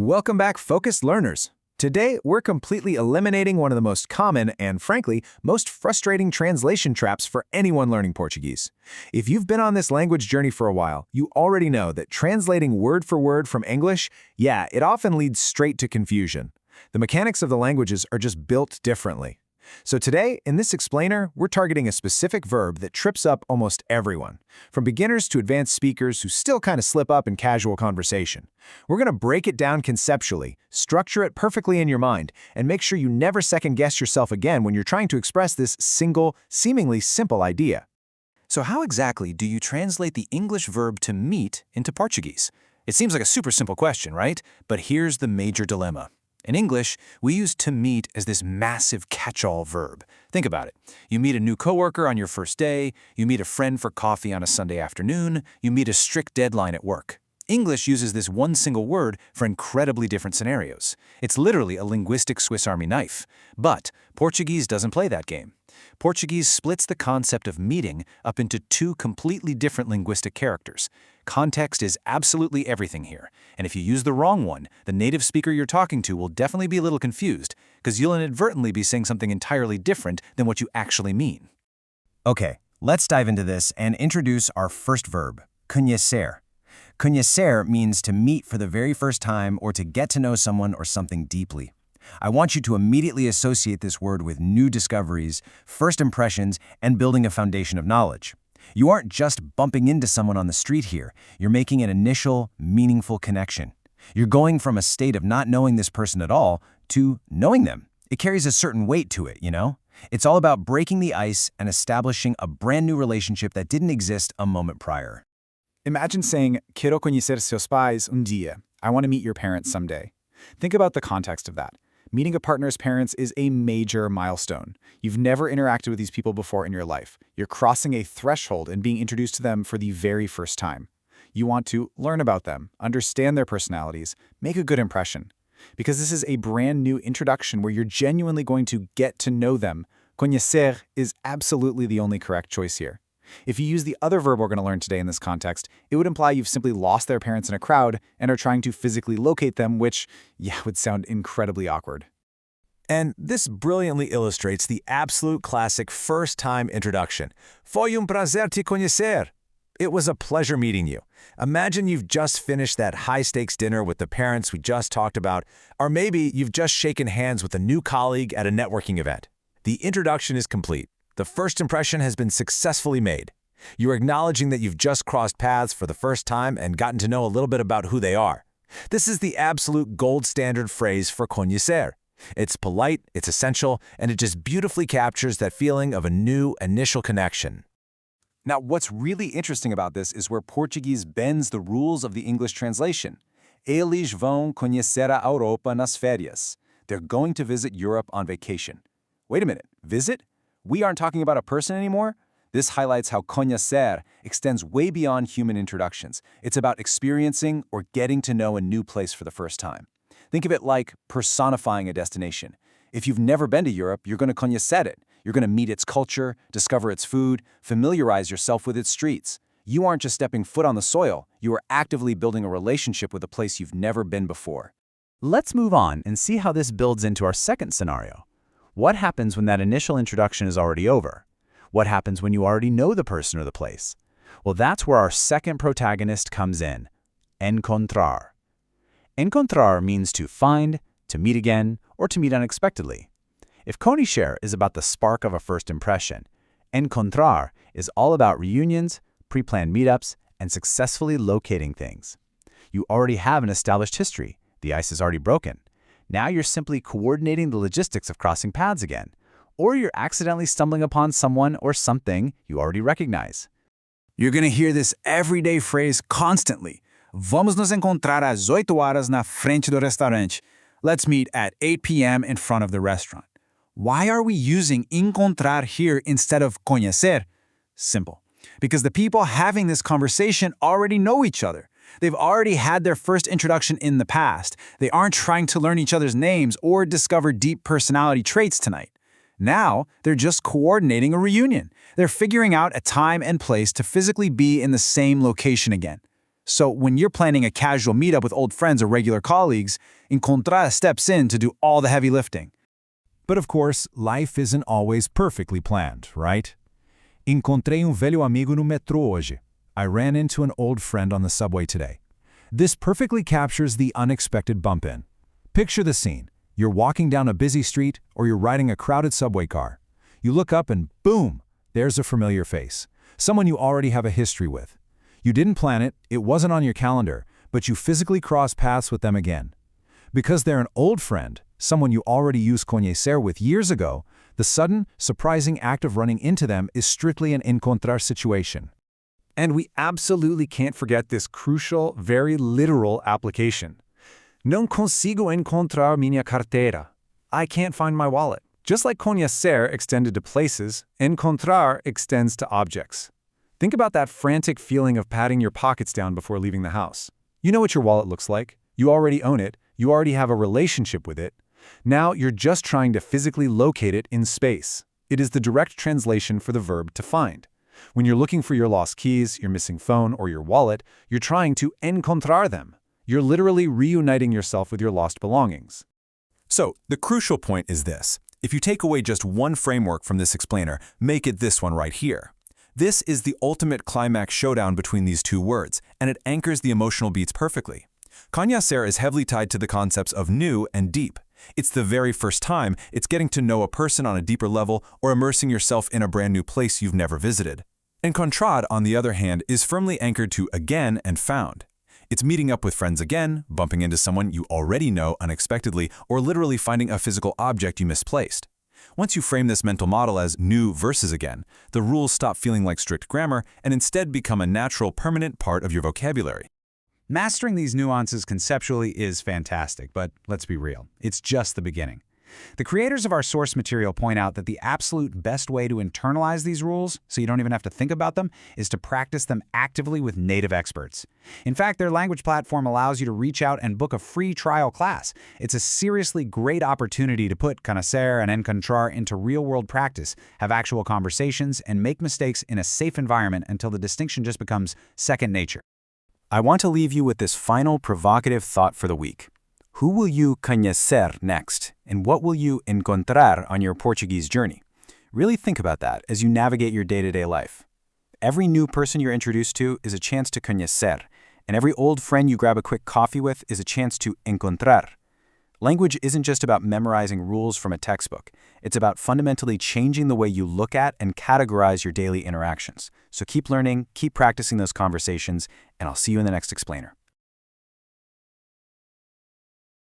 Welcome back, focused learners. Today, we're completely eliminating one of the most common and, frankly, most frustrating translation traps for anyone learning Portuguese. If you've been on this language journey for a while, you already know that translating word for word from English, it often leads straight to confusion. The mechanics of the languages are just built differently. So today, in this explainer, we're targeting a specific verb that trips up almost everyone, from beginners to advanced speakers who still kind of slip up in casual conversation. We're going to break it down conceptually, structure it perfectly in your mind, and make sure you never second-guess yourself again when you're trying to express this single, seemingly simple idea. So how exactly do you translate the English verb to meet into Portuguese? It seems like a super simple question, right? But here's the major dilemma. In English, we use to meet as this massive catch-all verb. Think about it. You meet a new coworker on your first day, you meet a friend for coffee on a Sunday afternoon, you meet a strict deadline at work. English uses this one single word for incredibly different scenarios. It's literally a linguistic Swiss Army knife. But Portuguese doesn't play that game. Portuguese splits the concept of meeting up into two completely different linguistic characters. Context is absolutely everything here, and if you use the wrong one, the native speaker you're talking to will definitely be a little confused, because you'll inadvertently be saying something entirely different than what you actually mean. Okay, let's dive into this and introduce our first verb, conhecer. Conhecer means to meet for the very first time or to get to know someone or something deeply. I want you to immediately associate this word with new discoveries, first impressions, and building a foundation of knowledge. You aren't just bumping into someone on the street here. You're making an initial, meaningful connection. You're going from a state of not knowing this person at all to knowing them. It carries a certain weight to it, you know? It's all about breaking the ice and establishing a brand new relationship that didn't exist a moment prior. Imagine saying, Quiero conocer seus pais un día. I want to meet your parents someday. Think about the context of that. Meeting a partner's parents is a major milestone. You've never interacted with these people before in your life. You're crossing a threshold and being introduced to them for the very first time. You want to learn about them, understand their personalities, make a good impression. Because this is a brand new introduction where you're genuinely going to get to know them, conhecer is absolutely the only correct choice here. If you use the other verb we're going to learn today in this context, it would imply you've simply lost their parents in a crowd and are trying to physically locate them, which, would sound incredibly awkward. And this brilliantly illustrates the absolute classic first-time introduction. Foi prazer te conhecer. It was a pleasure meeting you. Imagine you've just finished that high-stakes dinner with the parents we just talked about, or maybe you've just shaken hands with a new colleague at a networking event. The introduction is complete. The first impression has been successfully made. You're acknowledging that you've just crossed paths for the first time and gotten to know a little bit about who they are. This is the absolute gold standard phrase for conhecer. It's polite, it's essential, and it just beautifully captures that feeling of a new initial connection. Now, what's really interesting about this is where Portuguese bends the rules of the English translation. Eles vão conhecer a Europa nas férias. They're going to visit Europe on vacation. Wait a minute, visit? We aren't talking about a person anymore? This highlights how conhecer extends way beyond human introductions. It's about experiencing or getting to know a new place for the first time. Think of it like personifying a destination. If you've never been to Europe, you're going to conhecer it. You're going to meet its culture, discover its food, familiarize yourself with its streets. You aren't just stepping foot on the soil. You are actively building a relationship with a place you've never been before. Let's move on and see how this builds into our second scenario. What happens when that initial introduction is already over? What happens when you already know the person or the place? Well, that's where our second protagonist comes in, encontrar. Encontrar means to find, to meet again, or to meet unexpectedly. If conhecer is about the spark of a first impression, encontrar is all about reunions, pre-planned meetups, and successfully locating things. You already have an established history. The ice is already broken. Now you're simply coordinating the logistics of crossing paths again, or you're accidentally stumbling upon someone or something you already recognize. You're going to hear this everyday phrase constantly. Vamos nos encontrar às 8 horas na frente do restaurante. Let's meet at 8 p.m. in front of the restaurant. Why are we using encontrar here instead of conhecer? Simple. Because the people having this conversation already know each other. They've already had their first introduction in the past. They aren't trying to learn each other's names or discover deep personality traits tonight. Now, they're just coordinating a reunion. They're figuring out a time and place to physically be in the same location again. So when you're planning a casual meetup with old friends or regular colleagues, encontrar steps in to do all the heavy lifting. But of course, life isn't always perfectly planned, right? Encontrei velho amigo no metrô hoje. I ran into an old friend on the subway today. This perfectly captures the unexpected bump-in. Picture the scene. You're walking down a busy street or you're riding a crowded subway car. You look up and boom, there's a familiar face. Someone you already have a history with. You didn't plan it, it wasn't on your calendar, but you physically cross paths with them again. Because they're an old friend, someone you already used conhecer with years ago, the sudden, surprising act of running into them is strictly an encontrar situation. And we absolutely can't forget this crucial, very literal application. Não consigo encontrar minha carteira. I can't find my wallet. Just like conhecer extended to places, encontrar extends to objects. Think about that frantic feeling of patting your pockets down before leaving the house. You know what your wallet looks like. You already own it. You already have a relationship with it. Now you're just trying to physically locate it in space. It is the direct translation for the verb to find. When you're looking for your lost keys, your missing phone, or your wallet, you're trying to encontrar them. You're literally reuniting yourself with your lost belongings. So, the crucial point is this. If you take away just one framework from this explainer, make it this one right here. This is the ultimate climax showdown between these two words, and it anchors the emotional beats perfectly. Conhecer is heavily tied to the concepts of new and deep. It's the very first time, it's getting to know a person on a deeper level or immersing yourself in a brand new place you've never visited. Encontrar, on the other hand, is firmly anchored to again and found. It's meeting up with friends again, bumping into someone you already know unexpectedly, or literally finding a physical object you misplaced. Once you frame this mental model as new versus again, the rules stop feeling like strict grammar and instead become a natural, permanent part of your vocabulary. Mastering these nuances conceptually is fantastic, but let's be real, it's just the beginning. The creators of our source material point out that the absolute best way to internalize these rules, so you don't even have to think about them, is to practice them actively with native experts. In fact, their language platform allows you to reach out and book a free trial class. It's a seriously great opportunity to put conhecer and encontrar into real-world practice, have actual conversations, and make mistakes in a safe environment until the distinction just becomes second nature. I want to leave you with this final provocative thought for the week. Who will you conhecer next, and what will you encontrar on your Portuguese journey? Really think about that as you navigate your day-to-day life. Every new person you're introduced to is a chance to conhecer, and every old friend you grab a quick coffee with is a chance to encontrar. Language isn't just about memorizing rules from a textbook. It's about fundamentally changing the way you look at and categorize your daily interactions. So keep learning, keep practicing those conversations, and I'll see you in the next explainer.